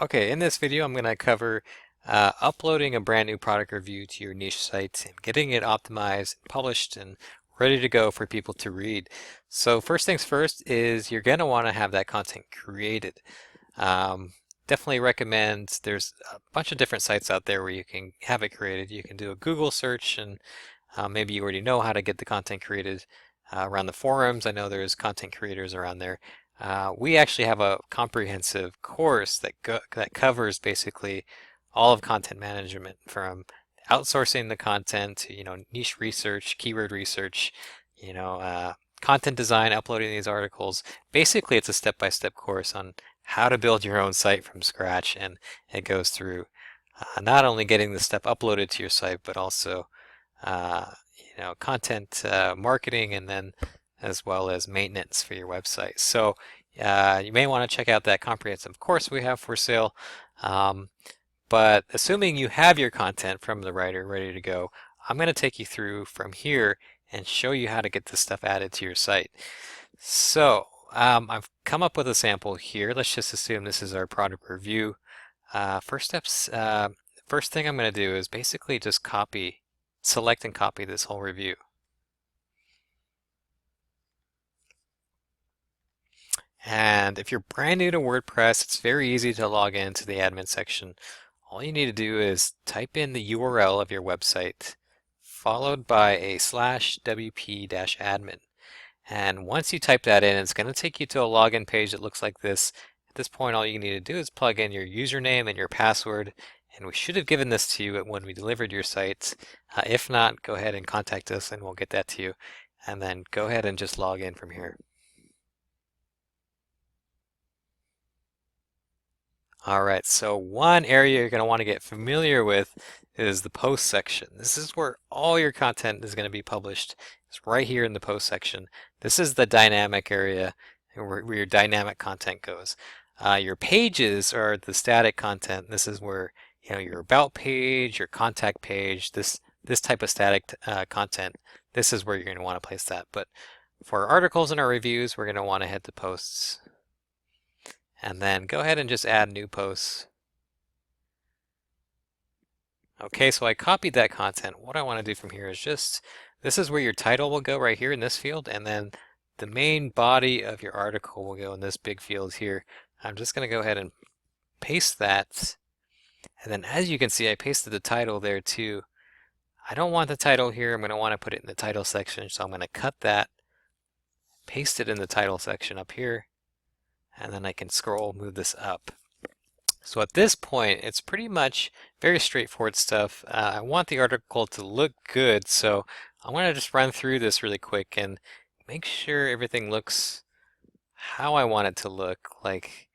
Okay, in this video I'm going to cover uploading a brand new product review to your niche site and getting it optimized, published, and ready to go for people to read. So first things first is you're going to want to have that content created. Um, Definitely recommend, there's a bunch of different sites out there where you can have it created. You can do a Google search and maybe you already know how to get the content created around the forums. I know there's content creators around there. We actually have a comprehensive course that covers basically all of content management, from outsourcing the content to niche research, keyword research, content design, uploading these articles. Basically, it's a step-by-step course on how to build your own site from scratch, and it goes through not only getting the stuff uploaded to your site, but also uh, content marketing, and then as well as maintenance for your website. So you may want to check out that comprehensive course we have for sale. Um, but assuming you have your content from the writer ready to go, I'm going to take you through from here and show you how to get this stuff added to your site. So I've come up with a sample here. Let's just assume this is our product review. First thing I'm going to do is basically just select and copy this whole review. And if you're brand new to WordPress, it's very easy to log into the admin section. All you need to do is type in the URL of your website, followed by a /wp-admin. And once you type that in, it's going to take you to a login page that looks like this. At this point, all you need to do is plug in your username and your password. And we should have given this to you when we delivered your site. If not, go ahead and contact us and we'll get that to you. And then go ahead and just log in from here. All right, so one area you're going to want to get familiar with is the post section. This is where all your content is going to be published. It's right here in the post section. This is the dynamic area where your dynamic content goes. Your pages are the static content. This is where your about page, your contact page, this type of static content. This is where you're going to want to place that. But for articles and our reviews, we're going to want to head to posts. And then go ahead and just add new posts. Okay, so I copied that content. What I want to do from here is this is where your title will go right here in this field, and then the main body of your article will go in this big field here. I'm just going to go ahead and paste that. And then as you can see, I pasted the title there too. I don't want the title here. I'm going to want to put it in the title section. So I'm going to cut that, paste it in the title section up here, and then I can move this up. So at this point, it's pretty much very straightforward stuff. I want the article to look good, so I want to just run through this really quick and make sure everything looks how I want it to look. Like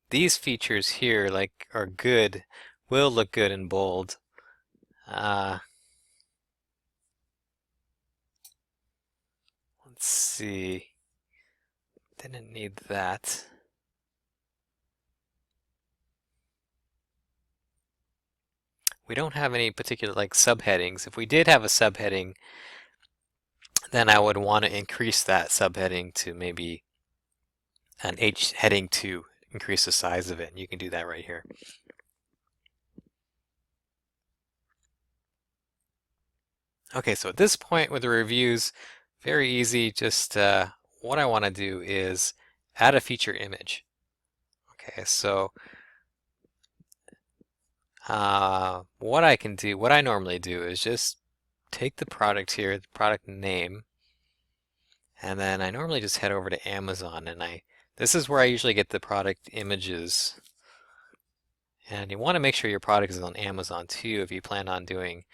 these features here, are good, will look good in bold. Let's see. Didn't need that. We don't have any particular subheadings. If we did have a subheading, then I would want to increase that subheading to maybe an H heading to increase the size of it. And you can do that right here. Okay, so at this point with the reviews, very easy. Just what I want to do is add a feature image. Okay, so what I normally do is just take the product here, the product name, and then I normally just head over to Amazon, and this is where I usually get the product images. And you want to make sure your product is on Amazon too if you plan on doing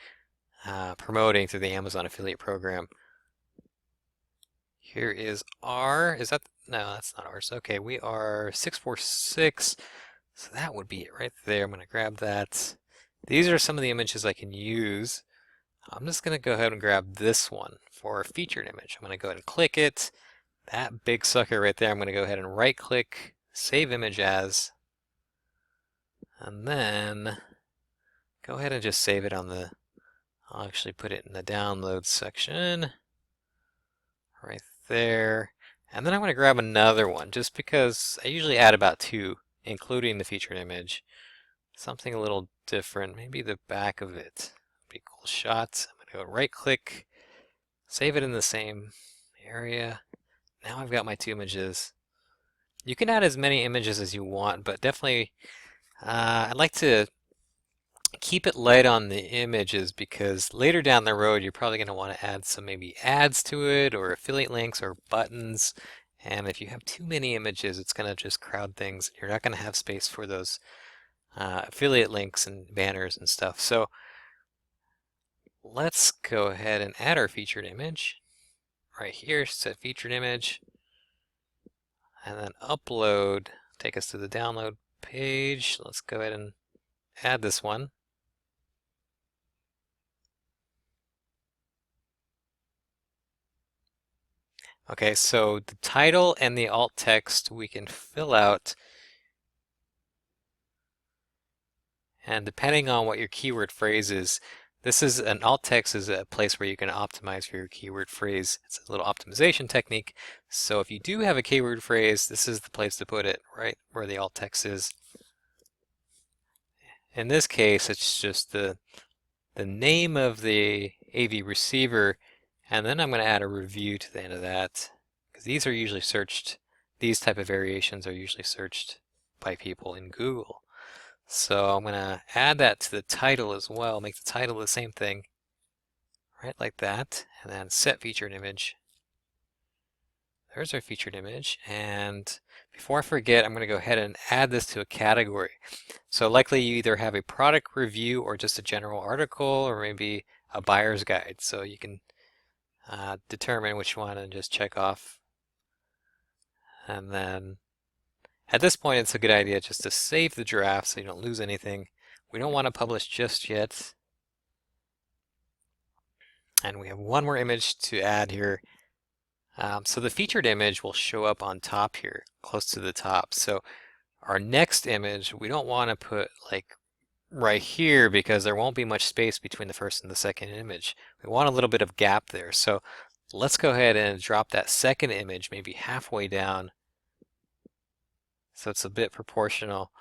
promoting through the Amazon affiliate program. Here is no, that's not ours. Okay, we are 646, so that would be it right there. I'm going to grab that. These are some of the images I can use. I'm just going to go ahead and grab this one for a featured image. I'm going to go ahead and click it. That big sucker right there, I'm going to go ahead and right click, save image as, and then go ahead and just save it I'll actually put it in the download section right there. And then I'm going to grab another one just because I usually add about two, including the featured image. Something a little different, maybe the back of it. Be a cool shot. I'm going to go right click, save it in the same area. Now I've got my two images. You can add as many images as you want, but definitely I'd like to keep it light on the images because later down the road you're probably going to want to add some maybe ads to it or affiliate links or buttons. And if you have too many images, it's going to just crowd things. You're not going to have space for those affiliate links and banners and stuff. So let's go ahead and add our featured image right here. Set featured image and then upload. Take us to the download page. Let's go ahead and add this one. Okay, so the title and the alt text we can fill out, and depending on what your keyword phrase is, this is an alt text is a place where you can optimize for your keyword phrase. It's a little optimization technique. So if you do have a keyword phrase, this is the place to put it, right where the alt text is. In this case, it's just the name of the AV receiver, and then I'm going to add a review to the end of that, because these are usually searched, these type of variations are usually searched by people in Google. So I'm going to add that to the title as well, make the title the same thing, right like that, and then set featured image. There's our featured image, and before I forget, I'm going to go ahead and add this to a category. So likely you either have a product review or just a general article or maybe a buyer's guide. So you can determine which one and just check off. And then at this point, it's a good idea just to save the draft so you don't lose anything. We don't want to publish just yet. And we have one more image to add here. So the featured image will show up on top here, close to the top. So our next image, we don't want to put like right here because there won't be much space between the first and the second image. We want a little bit of gap there. So let's go ahead and drop that second image maybe halfway down so it's a bit proportional.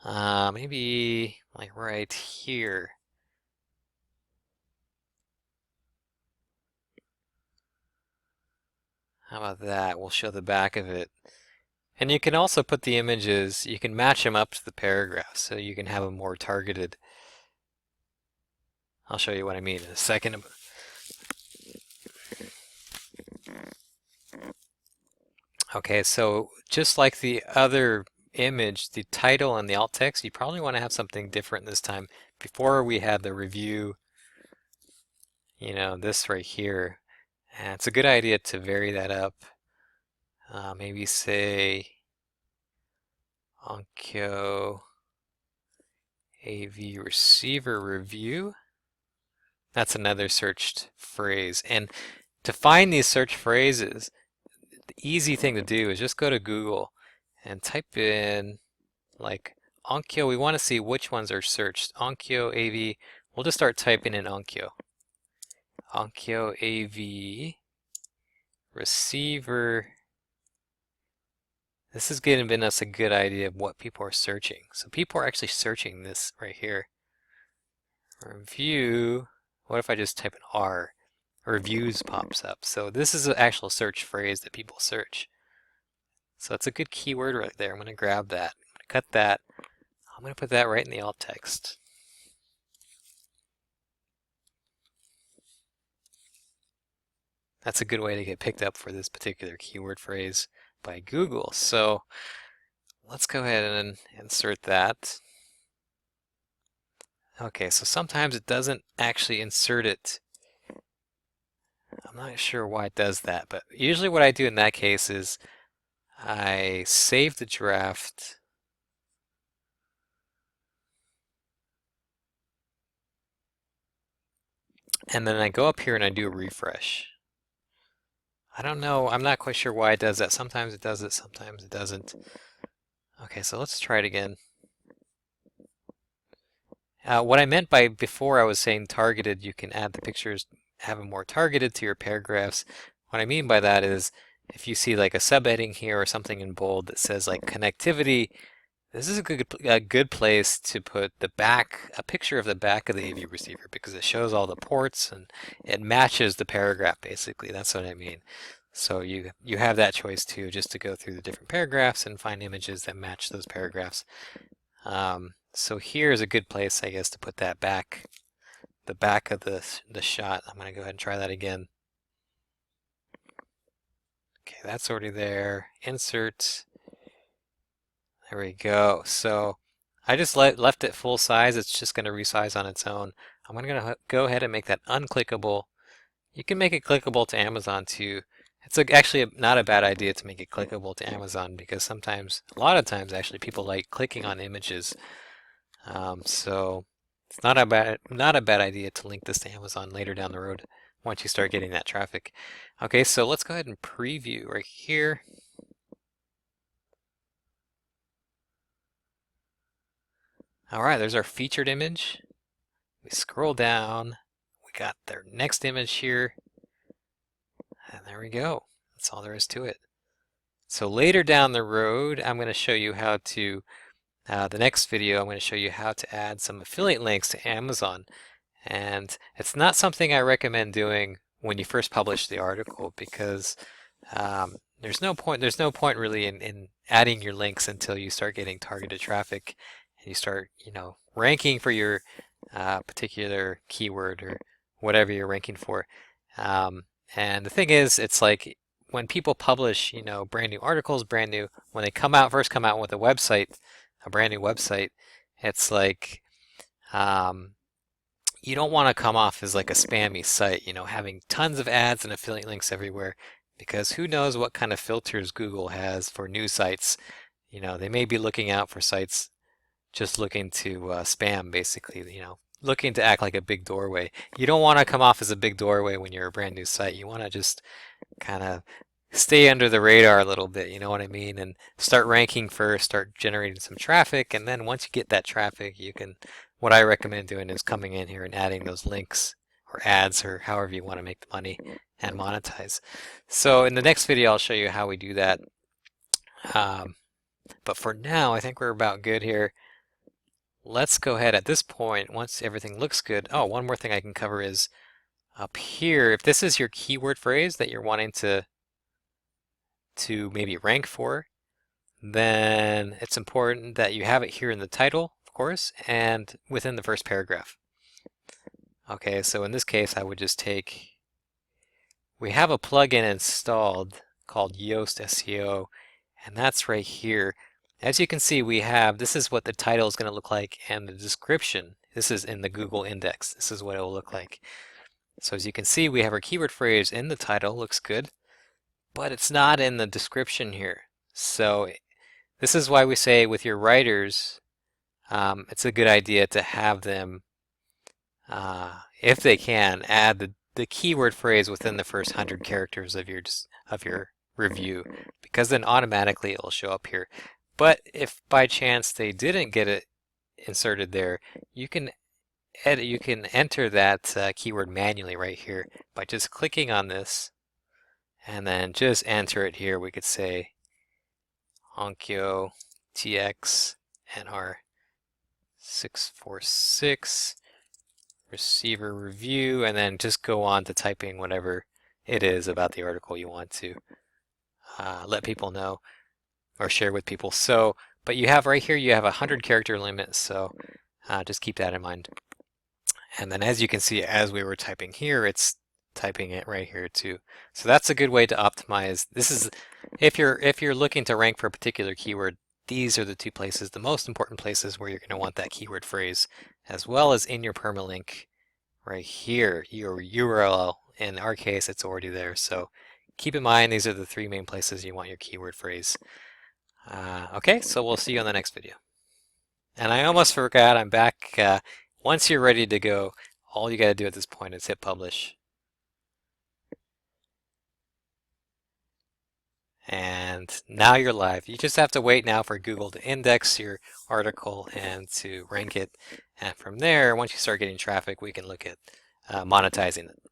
Maybe like right here. How about that? We'll show the back of it. And you can also put the images, you can match them up to the paragraph so you can have them more targeted. I'll show you what I mean in a second. Okay, so just like the other image, the title and the alt text, you probably want to have something different this time. Before we had the review, this right here. And it's a good idea to vary that up. Maybe say Onkyo AV receiver review. That's another searched phrase. And to find these search phrases, the easy thing to do is just go to Google and type in like Onkyo. We want to see which ones are searched. Onkyo AV. We'll just start typing in Onkyo. Onkyo AV receiver. This is giving us a good idea of what people are searching. So people are actually searching this right here. Review. What if I just type in R? Reviews pops up. So this is an actual search phrase that people search. So it's a good keyword right there. I'm going to grab that. I'm going to cut that. I'm going to put that right in the alt text. That's a good way to get picked up for this particular keyword phrase by Google. So let's go ahead and insert that. Okay, so sometimes it doesn't actually insert it. I'm not sure why it does that, but usually what I do in that case is I save the draft. And then I go up here and I do a refresh. I don't know, I'm not quite sure why it does that. Sometimes it does it, sometimes it doesn't. Okay, so let's try it again. What I meant by before I was saying targeted, you can add the pictures, have them more targeted to your paragraphs. What I mean by that is if you see like a subheading here or something in bold that says like connectivity, this is a good place to put a picture of the back of the AV receiver because it shows all the ports and it matches the paragraph basically. That's what I mean. So you have that choice too, just to go through the different paragraphs and find images that match those paragraphs. So here's a good place, I guess, to put that the back of the shot. I'm going to go ahead and try that again. Okay, that's already there. Insert. There we go. So I just left it full size. It's just going to resize on its own. I'm going to go ahead and make that unclickable. You can make it clickable to Amazon too. It's actually not a bad idea to make it clickable to Amazon because a lot of times actually, people like clicking on images. So it's not a bad idea to link this to Amazon later down the road once you start getting that traffic. Okay, so let's go ahead and preview right here. All right, there's our featured image. We scroll down, we got their next image here, and there we go. That's all there is to it. So later down the road, I'm going to show you how to, the next video, I'm going to show you how to add some affiliate links to Amazon. And it's not something I recommend doing when you first publish the article because there's no point really in adding your links until you start getting targeted traffic and you start, ranking for your particular keyword or whatever you're ranking for. And the thing is, it's like when people publish, brand new articles, when they first come out with a website, a brand new website, it's like you don't want to come off as like a spammy site, having tons of ads and affiliate links everywhere, because who knows what kind of filters Google has for new sites. They may be looking out for sites just looking to spam, basically, looking to act like a big doorway. You don't want to come off as a big doorway when you're a brand new site. You want to just kind of stay under the radar a little bit, you know what I mean? And start ranking first, start generating some traffic, and then once you get that traffic, what I recommend doing is coming in here and adding those links or ads or however you want to make the money and monetize. So in the next video, I'll show you how we do that. But for now, I think we're about good here. Let's go ahead at this point, once everything looks good. Oh, one more thing I can cover is up here, if this is your keyword phrase that you're wanting to maybe rank for, then it's important that you have it here in the title, of course, and within the first paragraph. Okay, so in this case, I would just we have a plugin installed called Yoast SEO, and that's right here. As you can see, this is what the title is going to look like, and the description, this is in the Google index. This is what it will look like. So as you can see, we have our keyword phrase in the title, looks good, but it's not in the description here. So this is why we say with your writers, it's a good idea to have them, if they can, add the keyword phrase within the first 100 characters of your review, because then automatically it will show up here. But if by chance they didn't get it inserted there, you can enter that keyword manually right here by just clicking on this and then just enter it here. We could say Onkyo TX NR646 receiver review, and then just go on to typing whatever it is about the article you want to let people know or share with people. So, but you have right here, you have a 100 character limit, so just keep that in mind. And then as you can see, as we were typing here, it's typing it right here too. So that's a good way to optimize. This is if you're looking to rank for a particular keyword, these are the two places, the most important places where you're going to want that keyword phrase, as well as in your permalink right here, your URL. In our case, it's already there. So keep in mind, these are the three main places you want your keyword phrase. Okay, so we'll see you on the next video. And I almost forgot, I'm back. Once you're ready to go, all you got to do at this point is hit publish. And now you're live. You just have to wait now for Google to index your article and to rank it. And from there, once you start getting traffic, we can look at monetizing it.